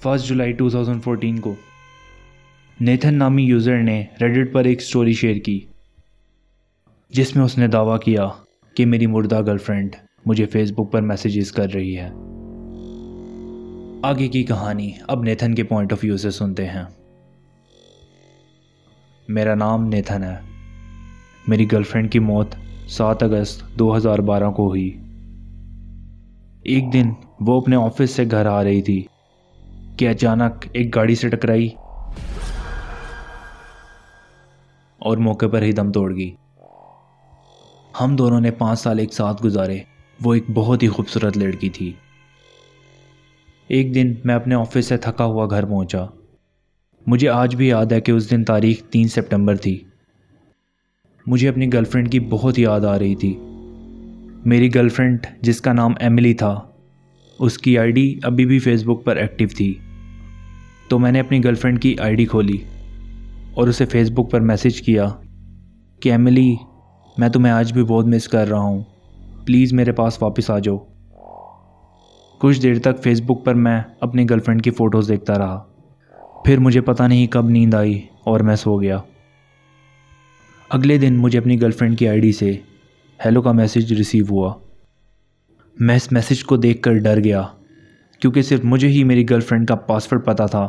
First जुलाई 2014 को Nathan नामी user ने रेडिट पर एक स्टोरी शेयर की जिसमें उसने दावा किया कि मेरी मुर्दा गर्लफ्रेंड मुझे फेसबुक पर मैसेजेस कर रही है। आगे की कहानी अब नेथन के पॉइंट ऑफ व्यू से सुनते हैं। मेरा नाम नेथन है। मेरी गर्लफ्रेंड की मौत 7 अगस्त 2012 को हुई। एक दिन वो अपने ऑफिस से घर आ रही थी कि अचानक एक गाड़ी से टकराई और मौके पर ही दम तोड़ गई। हम दोनों ने 5 साल एक साथ गुजारे। वो एक बहुत ही खूबसूरत लड़की थी। एक दिन मैं अपने ऑफिस से थका हुआ घर पहुंचा। मुझे आज भी याद है कि उस दिन तारीख 3 सितंबर थी। मुझे अपनी गर्लफ्रेंड की बहुत याद आ रही थी। मेरी गर्लफ्रेंड जिसका नाम एमिली था, उसकी आईडी अभी भी फेसबुक पर एक्टिव थी। तो मैंने अपनी गर्लफ्रेंड की आईडी खोली और उसे फेसबुक पर मैसेज किया कि एमिली, मैं तुम्हें आज भी बहुत मिस कर रहा हूँ, प्लीज़ मेरे पास वापस आ जाओ। कुछ देर तक फेसबुक पर मैं अपनी गर्लफ्रेंड की फ़ोटोज़ देखता रहा। फिर मुझे पता नहीं कब नींद आई और मैं सो गया। अगले दिन मुझे अपनी गर्लफ्रेंड की आईडी से हेलो का मैसेज रिसीव हुआ। मैं इस मैसेज को देखकर डर गया क्योंकि सिर्फ मुझे ही मेरी गर्लफ्रेंड का पासवर्ड पता था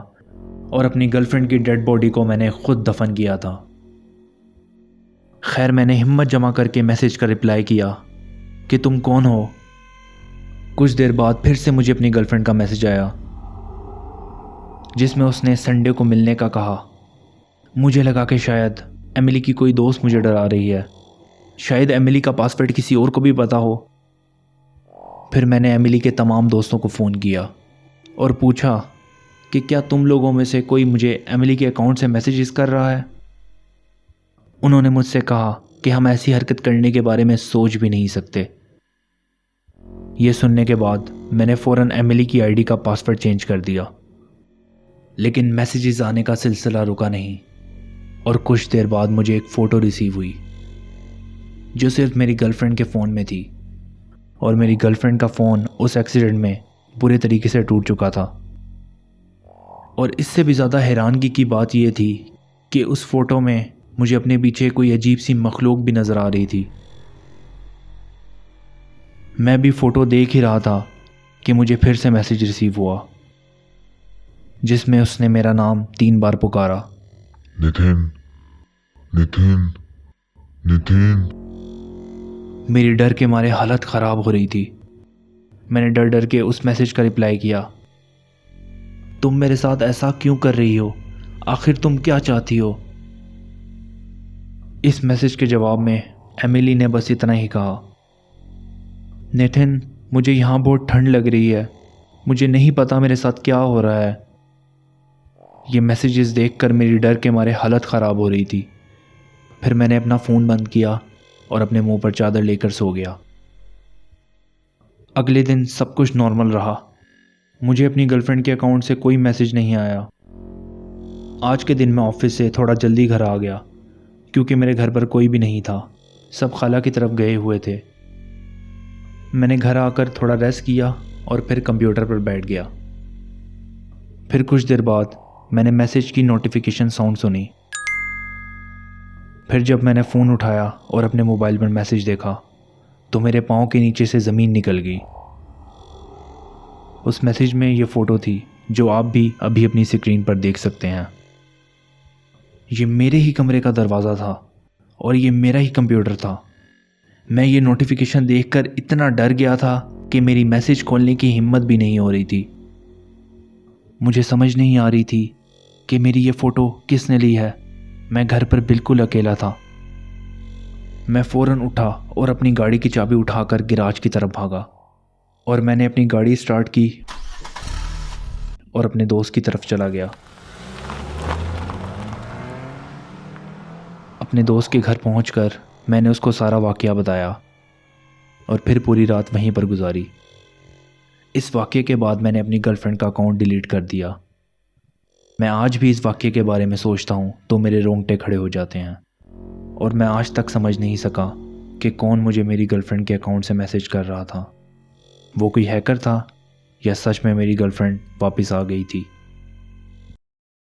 और अपनी गर्लफ्रेंड की डेड बॉडी को मैंने खुद दफन किया था। खैर, मैंने हिम्मत जमा करके मैसेज का रिप्लाई किया कि तुम कौन हो। कुछ देर बाद फिर से मुझे अपनी गर्लफ्रेंड का मैसेज आया जिसमें उसने संडे को मिलने का कहा। मुझे लगा कि शायद एमिली की कोई दोस्त मुझे डरा रही है, शायद एमिली का पासवर्ड किसी और को भी पता हो। फिर मैंने एमिली के तमाम दोस्तों को फ़ोन किया और पूछा कि क्या तुम लोगों में से कोई मुझे एमिली के अकाउंट से मैसेजेस कर रहा है। उन्होंने मुझसे कहा कि हम ऐसी हरकत करने के बारे में सोच भी नहीं सकते। ये सुनने के बाद मैंने फ़ौरन एमिली की आईडी का पासवर्ड चेंज कर दिया। लेकिन मैसेजेस आने का सिलसिला रुका नहीं और कुछ देर बाद मुझे एक फ़ोटो रिसीव हुई जो सिर्फ मेरी गर्लफ्रेंड के फ़ोन में थी और मेरी गर्लफ्रेंड का फ़ोन उस एक्सीडेंट में बुरे तरीके से टूट चुका था। और इससे भी ज़्यादा हैरानगी की बात यह थी कि उस फ़ोटो में मुझे अपने पीछे कोई अजीब सी मखलूक भी नज़र आ रही थी। मैं भी फ़ोटो देख ही रहा था कि मुझे फिर से मैसेज रिसीव हुआ जिसमें उसने मेरा नाम 3 बार पुकारा, नितिन, नितिन, नितिन। मेरी डर के मारे हालत ख़राब हो रही थी। मैंने डर डर के उस मैसेज का रिप्लाई किया, तुम मेरे साथ ऐसा क्यों कर रही हो, आखिर तुम क्या चाहती हो। इस मैसेज के जवाब में एमिली ने बस इतना ही कहा, नितिन, मुझे यहाँ बहुत ठंड लग रही है, मुझे नहीं पता मेरे साथ क्या हो रहा है। ये मैसेजेस देखकर मेरी डर के मारे हालत ख़राब हो रही थी। फिर मैंने अपना फ़ोन बंद किया और अपने मुंह पर चादर लेकर सो गया। अगले दिन सब कुछ नॉर्मल रहा। मुझे अपनी गर्लफ्रेंड के अकाउंट से कोई मैसेज नहीं आया। आज के दिन मैं ऑफिस से थोड़ा जल्दी घर आ गया क्योंकि मेरे घर पर कोई भी नहीं था, सब खाला की तरफ गए हुए थे। मैंने घर आकर थोड़ा रेस्ट किया और फिर कंप्यूटर पर बैठ गया। फिर कुछ देर बाद मैंने मैसेज की नोटिफिकेशन साउंड सुनी। फिर जब मैंने फ़ोन उठाया और अपने मोबाइल पर मैसेज देखा तो मेरे पाँव के नीचे से ज़मीन निकल गई। उस मैसेज में ये फ़ोटो थी जो आप भी अभी अपनी स्क्रीन पर देख सकते हैं। ये मेरे ही कमरे का दरवाज़ा था और ये मेरा ही कंप्यूटर था। मैं ये नोटिफिकेशन देखकर इतना डर गया था कि मेरी मैसेज खोलने की हिम्मत भी नहीं हो रही थी। मुझे समझ नहीं आ रही थी कि मेरी ये फ़ोटो किसने ली है। मैं घर पर बिल्कुल अकेला था। मैं फ़ौरन उठा और अपनी गाड़ी की चाबी उठाकर गैराज की तरफ भागा और मैंने अपनी गाड़ी स्टार्ट की और अपने दोस्त की तरफ चला गया। अपने दोस्त के घर पहुंचकर मैंने उसको सारा वाक़या बताया और फिर पूरी रात वहीं पर गुजारी। इस वाक़ये के बाद मैंने अपनी गर्लफ्रेंड का अकाउंट डिलीट कर दिया। मैं आज भी इस वाक़ये के बारे में सोचता हूँ तो मेरे रोंगटे खड़े हो जाते हैं और मैं आज तक समझ नहीं सका कि कौन मुझे मेरी गर्लफ्रेंड के अकाउंट से मैसेज कर रहा था। वो कोई हैकर था या सच में मेरी गर्लफ्रेंड वापस आ गई थी।